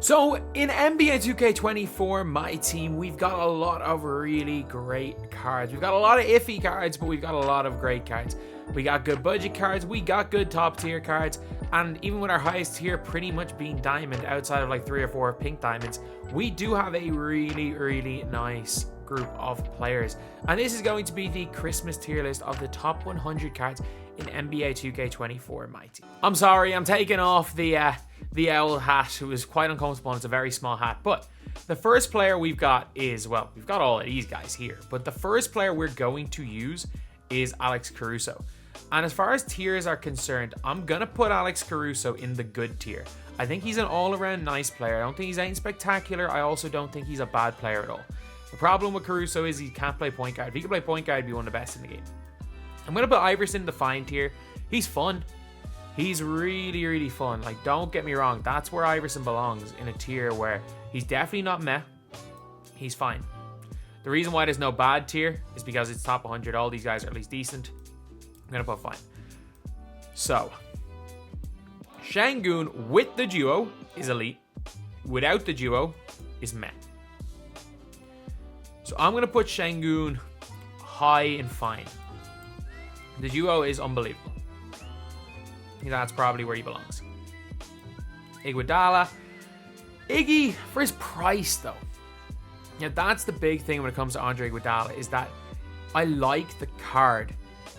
So in NBA 2K24 MyTEAM, we've got a lot of really great cards. We've got a lot of iffy cards, but we've got a lot of great cards. We got good budget cards, we got good top tier cards, and even with our highest tier pretty much being diamond outside of like 3 or 4 pink diamonds, we do have a really nice group of players. And this is going to be the Christmas tier list of the top 100 cards in NBA 2K24 MyTEAM. I'm sorry, I'm taking off the owl hat. It was quite uncomfortable and it's a very small hat. But the first player we've got is, well, we've got all of these guys here. But the first player we're going to use is Alex Caruso. And as far as tiers are concerned, I'm going to put Alex Caruso in the good tier. I think he's an all-around nice player. I don't think he's anything spectacular. I also don't think he's a bad player at all. The problem with Caruso is he can't play point guard. If he could play point guard, he'd be one of the best in the game. I'm going to put Iverson in the fine tier. He's fun. He's really fun. Like, don't get me wrong. That's where Iverson belongs, in a tier where he's definitely not meh. He's fine. The reason why there's no bad tier is because it's top 100. All these guys are at least decent. I'm going to put fine. So, Şengün with the duo is elite. Without the duo is meh. So I'm going to put Şengün high and fine. The duo is unbelievable. That's probably where he belongs. Iguodala. Iggy, for his price though. Yeah, that's the big thing when it comes to Andre Iguodala, is that I like the card.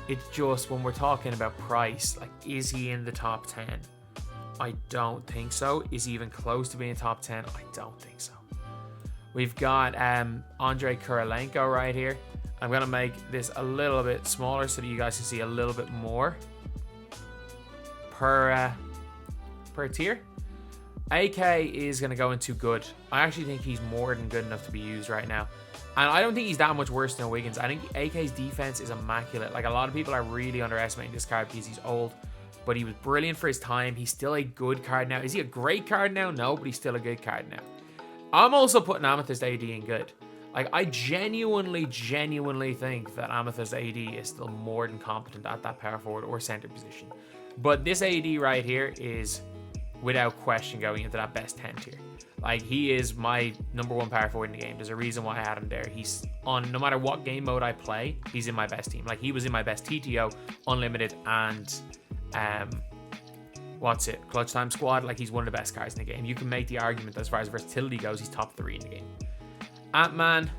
It's just when we're talking about price, like, is he in the top 10? I don't think so. Is he even close to being top 10? I don't think so. We've got Andrei Kirilenko right here. I'm going to make this a little bit smaller so that you guys can see a little bit more per tier. AK is going to go into good. I actually think he's more than good enough to be used right now. And I don't think he's that much worse than Wiggins. I think AK's defense is immaculate. Like, a lot of people are really underestimating this card because he's old. But he was brilliant for his time. He's still a good card now. Is he a great card now? No, but he's still a good card now. I'm also putting Amethyst AD in good. Like, I genuinely think that Amethyst AD is still more than competent at that power forward or center position. But this AD right here is, without question, going into that best 10 tier. Like, he is my #1 power forward in the game. There's a reason why I had him there. He's on, no matter what game mode I play, he's in my best team. Like, he was in my best TTO, Unlimited, and Clutch Time Squad. Like, he's one of the best cards in the game. You can make the argument that as far as versatility goes, he's top 3 in the game. Ant-Man,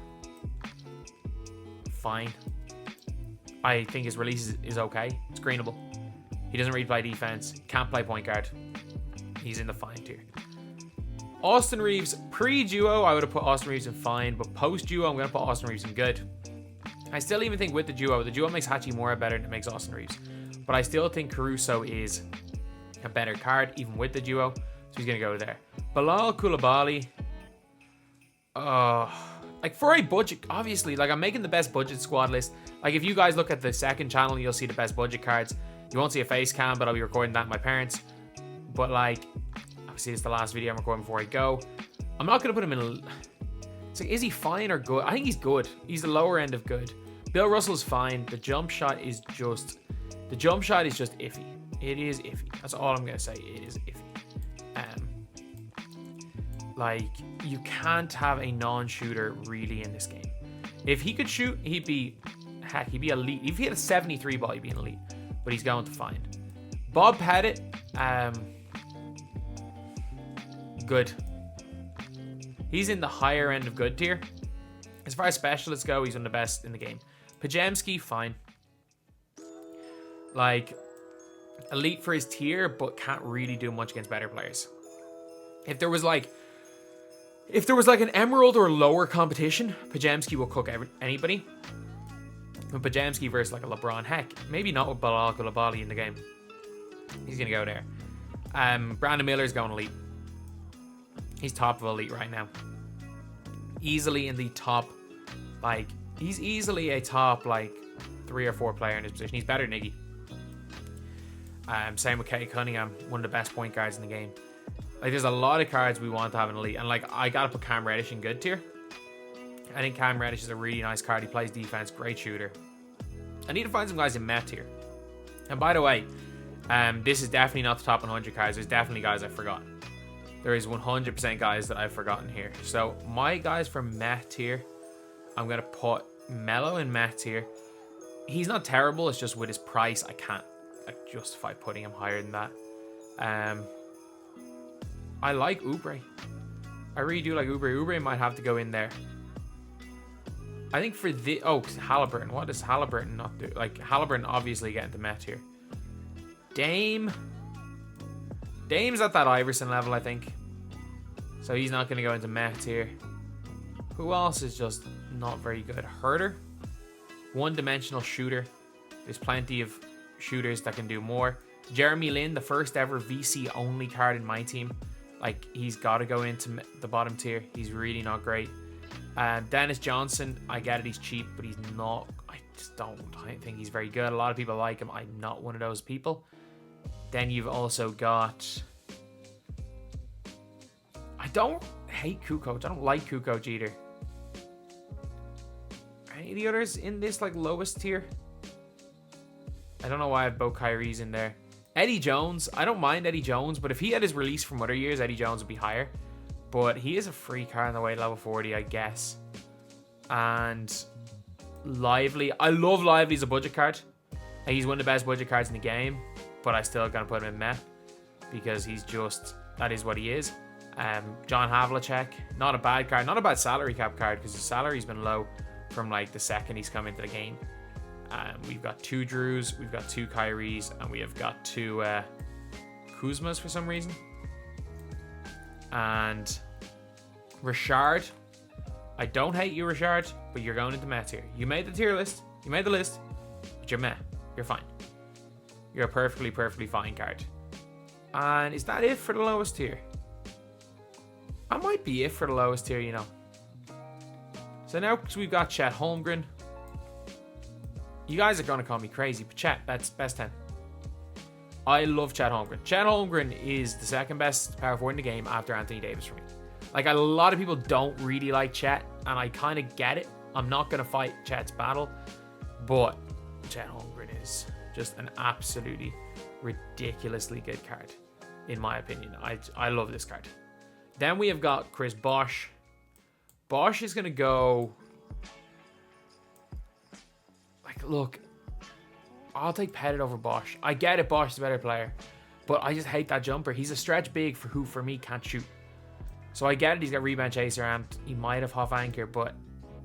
fine. I think his release is okay. It's greenable. He doesn't really play defense. Can't play point guard. He's in the fine tier. Austin Reeves, pre-duo, I would have put Austin Reeves in fine, but post-duo, I'm going to put Austin Reeves in good. I still even think with the duo makes Hachimura better than it makes Austin Reeves. But I still think Caruso is a better card, even with the duo, so he's going to go there. Bilal Coulibaly, like, for a budget, obviously, like, I'm making the best budget squad list. Like, if you guys look at the second channel, you'll see the best budget cards. You won't see a face cam, but I'll be recording that with my parents. But, like, obviously it's the last video I'm recording before I go. I'm not going to put him in. It's like, is he fine or good? I think he's good. He's the lower end of good. Bill Russell's fine. The jump shot is just iffy. It is iffy. That's all I'm going to say. It is iffy. Like, you can't have a non-shooter really in this game. If he could shoot, he'd be elite. If he had a 73 ball, he'd be an elite. But he's going to find. Bob Pettit, good. He's in the higher end of good tier. As far as specialists go, he's one of the best in the game. Pajemski, fine. Like, elite for his tier, but can't really do much against better players. If there was like an Emerald or lower competition, Pajemski will cook anybody. But Pajemski versus like a LeBron, heck, maybe not with Bilal Coulibaly in the game. He's gonna go there. Brandon Miller's going elite. He's top of elite right now. Easily in the top, like, he's easily a top, like, 3 or 4 player in his position. He's better than Iggy. Same with Kate Cunningham, one of the best point guards in the game. Like, there's a lot of cards we want to have in elite. And, like, I gotta put Cam Reddish in good tier. I think Cam Reddish is a really nice card. He plays defense, great shooter. I need to find some guys in Met tier. And by the way, this is definitely not the top 100 cards. There's definitely guys I've forgotten. there is 100% guys that I've forgotten here. So my guys from meh tier, I'm going to put Melo in meh tier. He's not terrible. It's just with his price, I can't justify putting him higher than that. I like Oubre. I really do like Oubre. Oubre might have to go in there. I think for the... Oh, Halliburton. What does Halliburton not do? Like, Halliburton obviously getting the Met here. Dame's at that Iverson level, I think. So he's not going to go into Met here. Who else is just not very good? Herter. One-dimensional shooter. There's plenty of shooters that can do more. Jeremy Lin, the first ever VC only card in my team. Like, he's got to go into the bottom tier. He's really not great. Dennis Johnson, I get it, he's cheap, but he's not. I think he's very good. A lot of people like him. I'm not one of those people. Then you've also got... I don't hate Kukoc. I don't like Kukoc either. Any of the others in this, like, lowest tier? I don't know why I have both Kyries in there. Eddie Jones. I don't mind Eddie Jones, but if he had his release from other years, Eddie Jones would be higher. But he is a free card on the way level 40, I guess. And Lively. I love Lively as a budget card. He's one of the best budget cards in the game. But I still gonna put him in meh. Because he's just... That is what he is. John Havlicek. Not a bad card. Not a bad salary cap card. Because his salary's been low from like the second he's come into the game. We've got 2 Drews. We've got 2 Kyries. And we have got 2 Kuzmas for some reason. And Richard, I don't hate you, Richard, but you're going into meh tier. You made the tier list, you made the list, but you're meh. You're fine. You're a perfectly fine card. And is that it for the lowest tier? That might be it for the lowest tier, you know. So now we've got Chet Holmgren. You guys are going to call me crazy, but Chet, that's best 10. I love Chet Holmgren. Chet Holmgren is the second best power forward in the game after Anthony Davis for me. Like, a lot of people don't really like Chet, and I kind of get it. I'm not going to fight Chet's battle, but Chet Holmgren is just an absolutely ridiculously good card, in my opinion. I love this card. Then we have got Chris Bosh. Bosh is going to go... Like, look... I'll take Pettit over Bosh. I get it, Bosh is a better player. But I just hate that jumper. He's a stretch big for who, for me, can't shoot. So I get it, he's got rebound chaser and he might have half anchor, but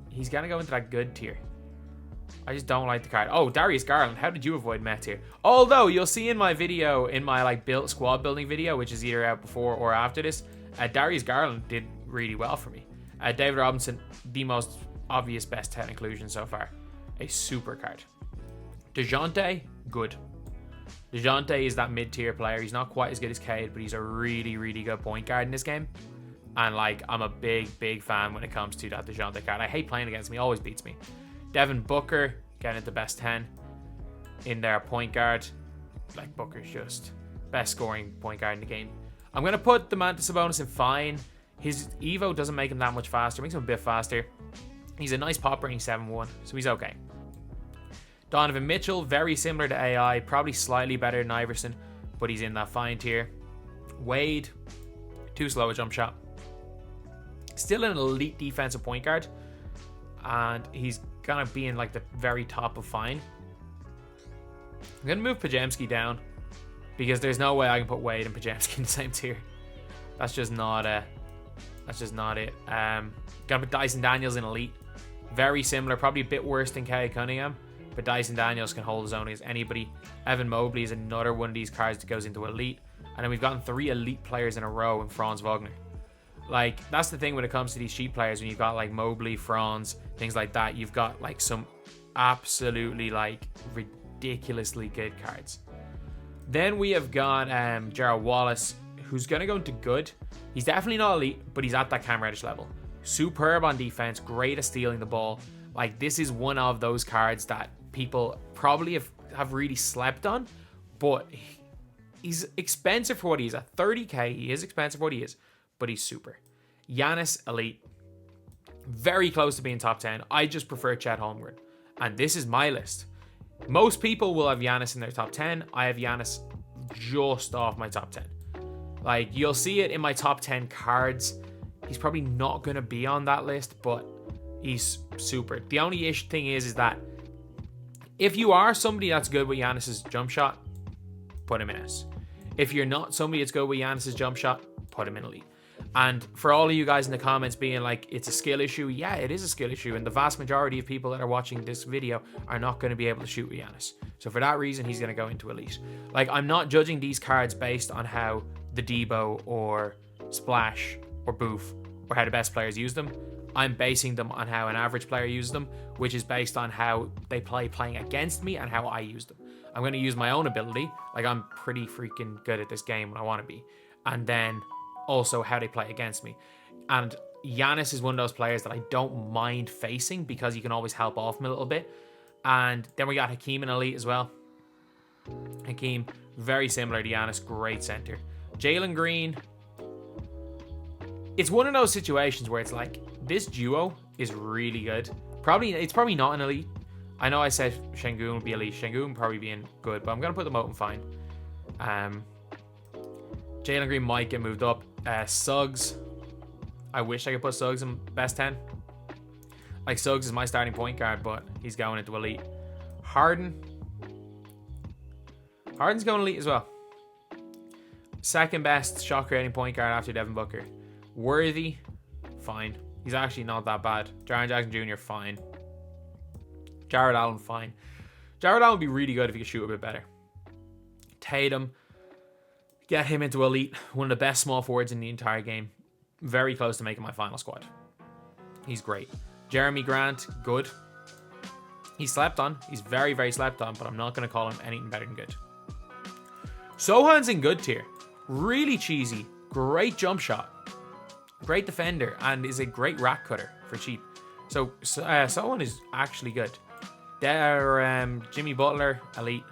he's going to go into that good tier. I just don't like the card. Oh, Darius Garland. How did you avoid Met tier? Although, you'll see in my video, in my like squad building video, which is either out before or after this, Darius Garland did really well for me. David Robinson, the most obvious best 10 inclusion so far. A super card. DeJounte, good. DeJounte is that mid-tier player. He's not quite as good as Cade, but he's a really good point guard in this game. And, like, I'm a big fan when it comes to that DeJounte card. I hate playing against him. He always beats me. Devin Booker, getting into best 10 in their point guard. Like, Booker's just best scoring point guard in the game. I'm going to put the Domantas Sabonis in fine. His Evo doesn't make him that much faster. Makes him a bit faster. He's a nice popper and he's 7-1, so he's okay. Donovan Mitchell, very similar to AI, probably slightly better than Iverson, but he's in that fine tier. Wade, too slow a jump shot. Still an elite defensive point guard, and he's gonna be in like the very top of fine. I'm gonna move Pajemski down because there's no way I can put Wade and Pajemski in the same tier. That's just not it. Gonna put Dyson Daniels in elite. Very similar, probably a bit worse than Kay Cunningham. But Dyson Daniels can hold his own against anybody. Evan Mobley is another one of these cards that goes into elite. And then we've gotten 3 elite players in a row in Franz Wagner. Like, that's the thing when it comes to these cheap players. When you've got like Mobley, Franz, things like that. You've got like some absolutely like ridiculously good cards. Then we have got Gerald Wallace, who's going to go into good. He's definitely not elite, but he's at that Cam Reddish level. Superb on defense, great at stealing the ball. Like, this is one of those cards that people probably have really slept on, but he's expensive for what he is. At 30k, he is expensive for what he is, but he's super. Giannis, elite. Very close to being top 10. I just prefer Chet Holmgren. And this is my list. Most people will have Giannis in their top 10. I have Giannis just off my top 10. Like, you'll see it in my top 10 cards. He's probably not going to be on that list, but he's super. The only thing is that if you are somebody that's good with Giannis's jump shot, put him in S. If you're not somebody that's good with Giannis's jump shot, put him in Elite. And for all of you guys in the comments being like, it's a skill issue, yeah, it is a skill issue. And the vast majority of people that are watching this video are not going to be able to shoot with Giannis. So for that reason, he's going to go into Elite. Like, I'm not judging these cards based on how the Debo or Splash or Boof or how the best players use them. I'm basing them on how an average player uses them, which is based on how they playing against me and how I use them. I'm going to use my own ability. Like, I'm pretty freaking good at this game when I want to be. And then also how they play against me. And Giannis is one of those players that I don't mind facing because you can always help off him a little bit. And then we got Hakeem in Elite as well. Hakeem, very similar to Giannis, great center. Jalen Green, it's one of those situations where it's like, this duo is really good. It's probably not an Elite. I know I said Şengün would be Elite. Şengün would probably be in good, but I'm going to put them out in fine. Jalen Green might get moved up. Suggs, I wish I could put Suggs in best 10. Like, Suggs is my starting point guard, but he's going into Elite. Harden's going Elite as well. Second best shot creating point guard after Devin Booker. Worthy, fine. He's actually not that bad. Jaren Jackson Jr., fine. Jared Allen, fine. Jared Allen would be really good if he could shoot a bit better. Tatum, get him into Elite. One of the best small forwards in the entire game. Very close to making my final squad. He's great. Jeremy Grant, good. He's slept on. He's very, very slept on, but I'm not going to call him anything better than good. Sohan's in good tier. Really cheesy. Great jump shot. Great defender, and is a great rack cutter for cheap. So Sohan is actually good. Jimmy Butler, Elite.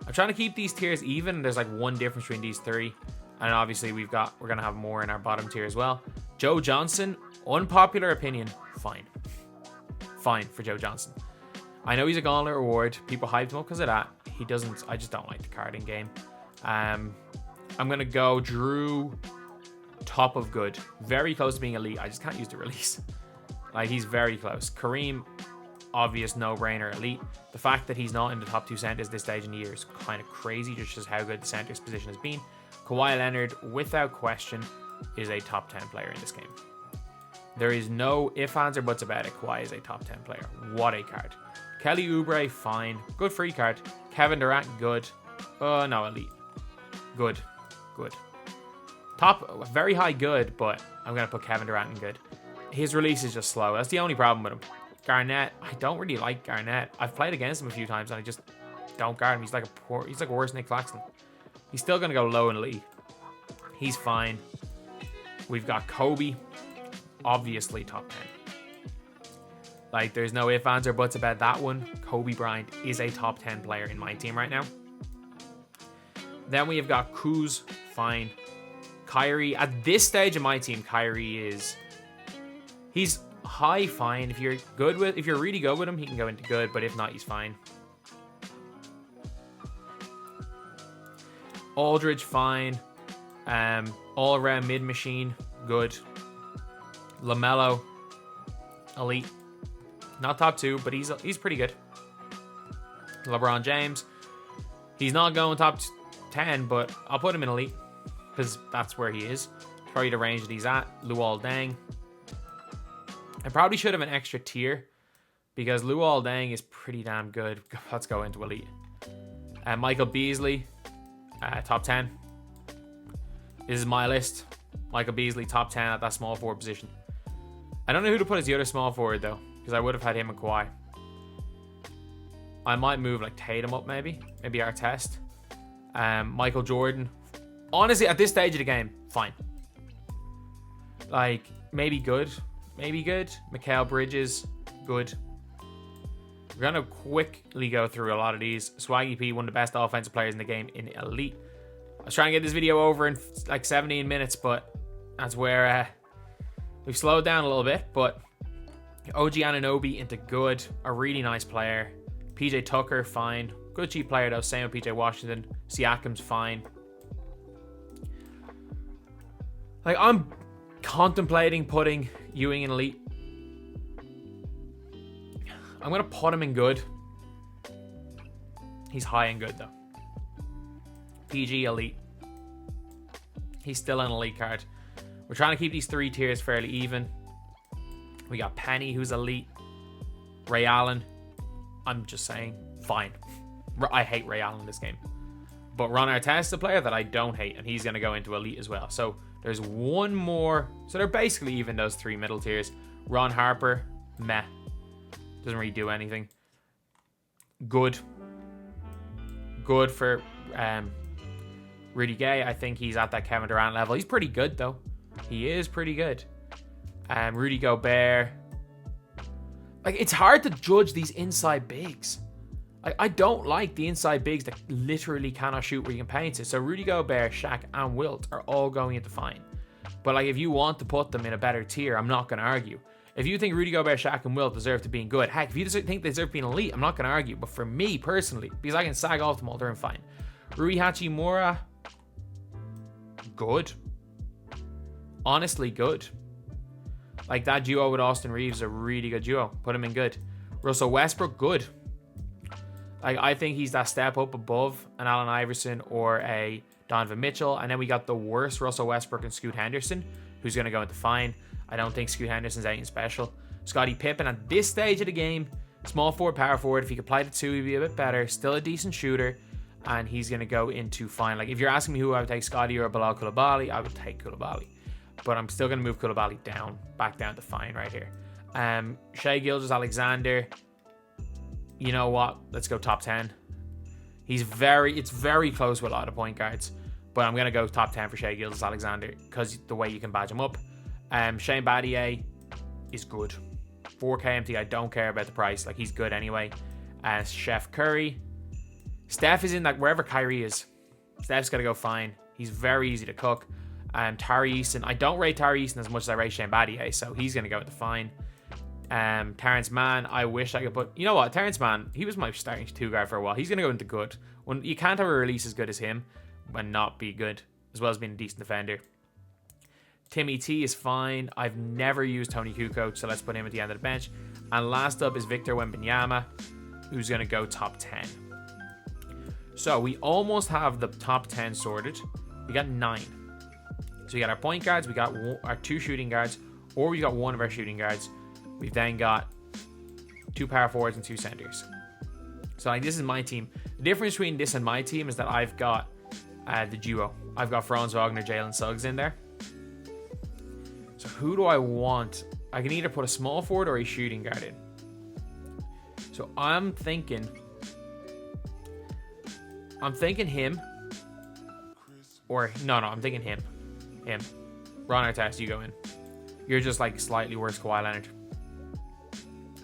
I'm trying to keep these tiers even. There's like one difference between these three. And obviously we're going to have more in our bottom tier as well. Joe Johnson, unpopular opinion, fine. Fine for Joe Johnson. I know he's a Gauntlet reward. People hyped him up because of that. I just don't like the card in game. I'm going to go Drew, top of good. Very close to being Elite. I just can't use the release. Like, he's very close. Kareem, obvious no-brainer Elite. The fact that he's not in the top 2 centers this stage in the year is kind of crazy, just shows how good the center's position has been. Kawhi Leonard, without question, is a top 10 player in this game. There is no ifs, ands, or buts about it. Kawhi is a top 10 player. What a card. Kelly Oubre, fine. Good free card. Kevin Durant, good. No, Elite. Good. Good. Top, very high good, but I'm going to put Kevin Durant in good. His release is just slow. That's the only problem with him. Garnett, I don't really like Garnett. I've played against him a few times and I just don't guard him. He's like worse Nick Claxton. He's still going to go low in the league. He's fine. We've got Kobe. Obviously top 10. Like, there's no ifs, ands, or buts about that one. Kobe Bryant is a top 10 player in my team right now. Then we have got Kuz, fine. Kyrie, at this stage of my team, Kyrie he's high, fine. If you're really good with him, he can go into good, but if not, he's fine. Aldridge, fine. All around mid machine, good. LaMelo, Elite. Not top 2, but he's pretty good. LeBron James, he's not going top 10, but I'll put him in Elite because that's where he is. Probably the range that he's at. Luol Deng. I probably should have an extra tier because Luol Deng is pretty damn good. Let's go into Elite. Michael Beasley, top 10. This is my list. Michael Beasley, top 10 at that small forward position. I don't know who to put as the other small forward though, because I would have had him and Kawhi. I might move like Tatum up maybe our test. Michael Jordan. Honestly, at this stage of the game, fine. Like, maybe good. Mikal Bridges, good. We're going to quickly go through a lot of these. Swaggy P, one of the best offensive players in the game in Elite. I was trying to get this video over in like 17 minutes, but that's where we've slowed down a little bit. But OG Anunoby into good. A really nice player. PJ Tucker, fine. Good cheap player though. Same with PJ Washington. Siakam's fine. Like, I'm contemplating putting Ewing in elite. I'm going to put him in good. He's high in good, though. PG elite. He's still an elite card. We're trying to keep these 3 tiers fairly even. We got Penny, who's elite. Ray Allen. I'm just saying, fine. I hate Ray Allen in this game. But Ron Artest is a player that I don't hate, and he's going to go into elite as well. So there's one more. So they're basically even, those 3 middle tiers. Ron Harper, meh. Doesn't really do anything. Good. Good for Rudy Gay. I think he's at that Kevin Durant level. He's pretty good, though. He is pretty good. Rudy Gobert. Like, it's hard to judge these inside bigs. Like, I don't like the inside bigs that literally cannot shoot where you can paint it. So Rudy Gobert, Shaq, and Wilt are all going into fine. But like, if you want to put them in a better tier, I'm not going to argue. If you think Rudy Gobert, Shaq, and Wilt deserve to be in good, heck, if you think they deserve to be in elite, I'm not going to argue. But for me personally, because I can sag off them all, they're in fine. Rui Hachimura, good. Honestly, good. Like, that duo with Austin Reeves is a really good duo. Put him in good. Russell Westbrook, good. Like, I think he's that step up above an Allen Iverson or a Donovan Mitchell. And then we got the worst Russell Westbrook and Scoot Henderson, who's going to go into fine. I don't think Scoot Henderson's anything special. Scottie Pippen at this stage of the game, small forward, power forward. If he could play the 2, he'd be a bit better. Still a decent shooter. And he's going to go into fine. Like, if you're asking me who I would take, Scottie or Bilal Coulibaly, I would take Coulibaly. But I'm still going to move Coulibaly down, back down to fine right here. Shai Gilgeous-Alexander. You know what? Let's go top 10. It's very close with a lot of point guards. But I'm going to go top 10 for Shai Gilgeous-Alexander because the way you can badge him up. Shane Battier is good. 4K MT, I don't care about the price. Like, he's good anyway. Chef Curry. Steph is in, like, wherever Kyrie is. Steph's got to go fine. He's very easy to cook. Tari Eason. I don't rate Tari Eason as much as I rate Shane Battier, so he's going to go into fine. Terrence Mann, I wish I could put... You know what? Terrence Mann, he was my starting 2 guard for a while. He's going to go into good. When you can't have a release as good as him and not be good, as well as being a decent defender. Timmy T is fine. I've never used Tony Kukoc, so let's put him at the end of the bench. And last up is Victor Wembanyama, who's going to go top 10. So we almost have the top 10 sorted. We got 9. So we got our point guards, we got our 2 shooting guards, or we got 1 of our shooting guards. We've then got 2 power forwards and 2 centers. So like, this is my team. The difference between this and my team is that I've got the duo. I've got Franz Wagner, Jalen Suggs in there. So who do I want? I can either put a small forward or a shooting guard in. So I'm thinking him. Or, no, I'm thinking him. Him. Ron Artest, you go in. You're just like slightly worse Kawhi Leonard.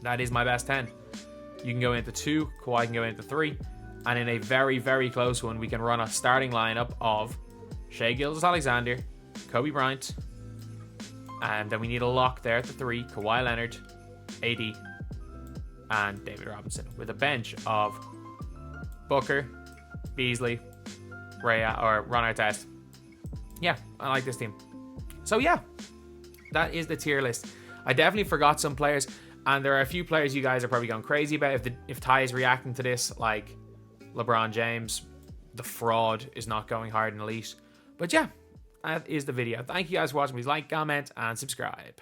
That is my best 10. You can go into 2, Kawhi can go into 3. And in a very, very close one, we can run a starting lineup of Shai Gilgeous-Alexander, Kobe Bryant, and then we need a lock there at the 3, Kawhi Leonard, AD, and David Robinson, with a bench of Booker, Beasley, Ron Artest. Yeah, I like this team. So yeah, that is the tier list. I definitely forgot some players, and there are a few players you guys are probably going crazy about. If Ty is reacting to this, like LeBron James, the fraud is not going hard in elite. But yeah, that is the video. Thank you guys for watching. Please like, comment, and subscribe.